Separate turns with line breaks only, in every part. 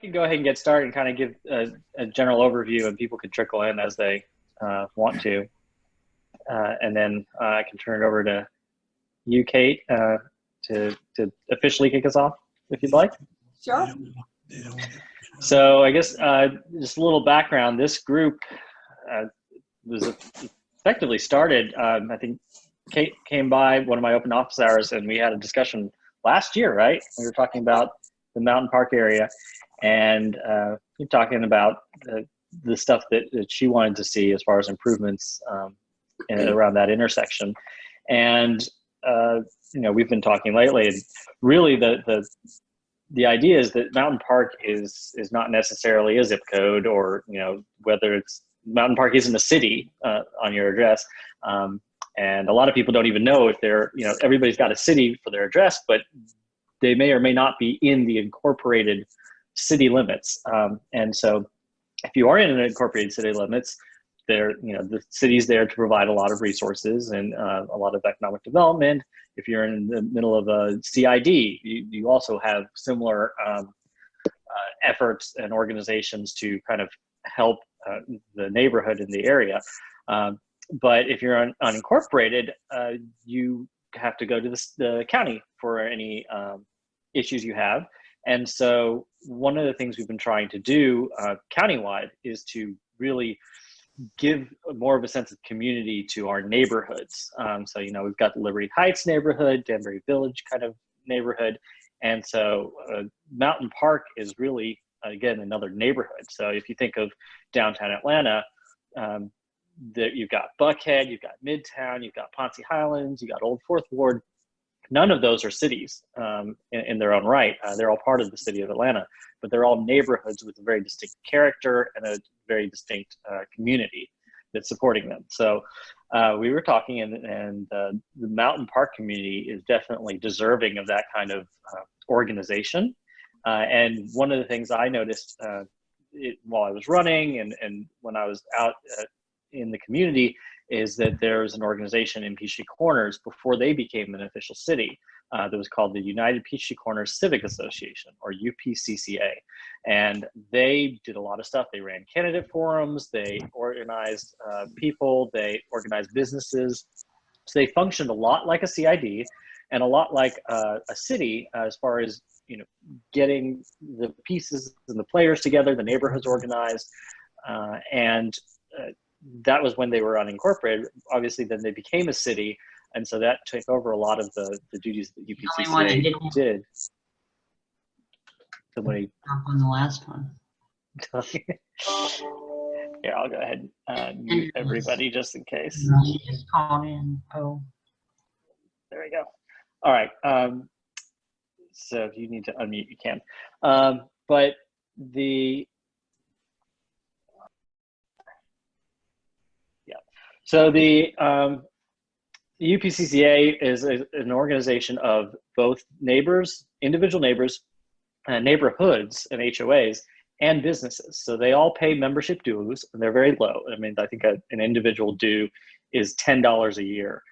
can go ahead and get started and kind of give a general overview, and people can trickle in as they want to. And then I can turn it over to you, Kate, to officially kick us off, if you'd like.
Sure.
So I guess just a little background. This group was effectively started, I think Kate came by one of my open office hours and we had a discussion last year, right? We were talking about the Mountain Park area, and you're talking about the stuff that she wanted to see as far as improvements around that intersection. And we've been talking lately, and really the idea is that Mountain Park is not necessarily a zip code, or whether it's Mountain Park isn't a city on your address. And a lot of people don't even know if they're, everybody's got a city for their address, but they may or may not be in the incorporated city limits. And so if you are in an incorporated city limits, the city's there to provide a lot of resources and a lot of economic development. If you're in the middle of a CID, you also have similar efforts and organizations to kind of help the neighborhood in the area. But if you're unincorporated, you have to go to the county for any issues you have. And so one of the things we've been trying to do countywide is to really give more of a sense of community to our neighborhoods. So, we've got the Liberty Heights neighborhood, Danbury Village kind of neighborhood. And so Mountain Park is really, again, another neighborhood. So if you think of downtown Atlanta, you've got Buckhead, you've got Midtown, you've got Ponce Highlands, you've got Old Fourth Ward. None of those are cities in their own right. They're all part of the city of Atlanta, but they're all neighborhoods with a very distinct character and a very distinct community that's supporting them. So we were talking, and the Mountain Park community is definitely deserving of that kind of organization. And one of the things I noticed while I was running and when I was out in the community is that there's an organization in Peachtree Corners before they became an official city that was called the United Peachtree Corners Civic Association, or UPCCA. And they did a lot of stuff. They ran candidate forums, they organized people, they organized businesses. So they functioned a lot like a CID and a lot like a city as far as getting the pieces and the players together, the neighborhoods organized, and that was when they were unincorporated. Obviously, then they became a city, and so that took over a lot of the duties that UPCCA did. Somebody
on the last one.
Here, I'll go ahead and mute everybody just in case.
No, she just called in. Oh,
there we go. All right. So if you need to unmute, you can. But so the UPCCA is an organization of both neighbors, individual neighbors, neighborhoods and HOAs, and businesses. So they all pay membership dues, and they're very low. I mean, I think an individual due is $10 a year.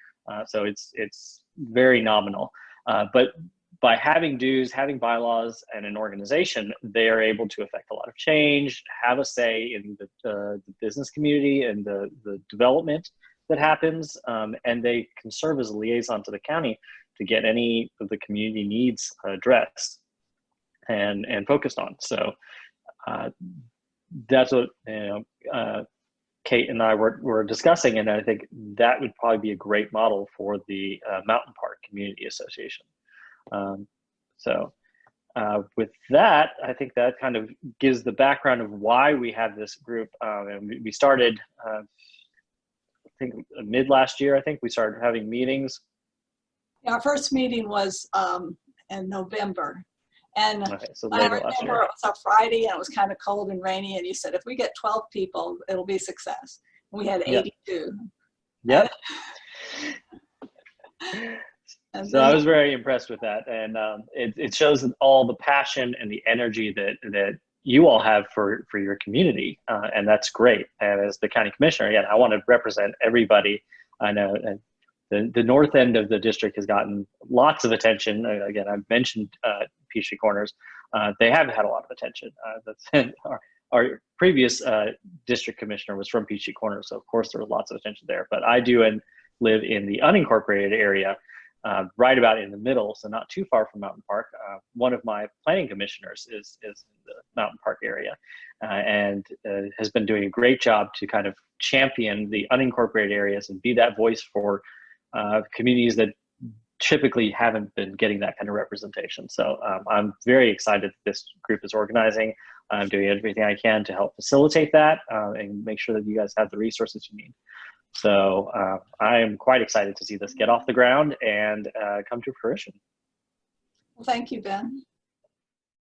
So it's very nominal. But by having dues, having bylaws, and an organization, they are able to affect a lot of change, have a say in the business community and the development that happens, and they can serve as a liaison to the county to get any of the community needs addressed and focused on. So that's what Kate and I were discussing, and I think that would probably be a great model for the Mountain Park Community Association. With that, I think that kind of gives the background of why we have this group. And we started, I think mid last year, I think we started having meetings.
Yeah, our first meeting was in November. And
okay, so
I remember it was a Friday and it was kind of cold and rainy. And you said, if we get 12 people, it'll be a success. And we had 82.
Yep.
And
so I was very impressed with that, and it shows all the passion and the energy that you all have for your community, and that's great. And as the county commissioner, again, I want to represent everybody. I know the north end of the district has gotten lots of attention. Again, I've mentioned Peachtree Corners. They have had a lot of attention. Our previous district commissioner was from Peachtree Corners, so of course there was lots of attention there. But I do live in the unincorporated area, right about in the middle, so not too far from Mountain Park. One of my planning commissioners is in the Mountain Park area, and has been doing a great job to kind of champion the unincorporated areas and be that voice for communities that typically haven't been getting that kind of representation. So I'm very excited that this group is organizing. I'm doing everything I can to help facilitate that and make sure that you guys have the resources you need. So I am quite excited to see this get off the ground and come to fruition.
Well, thank you, Ben.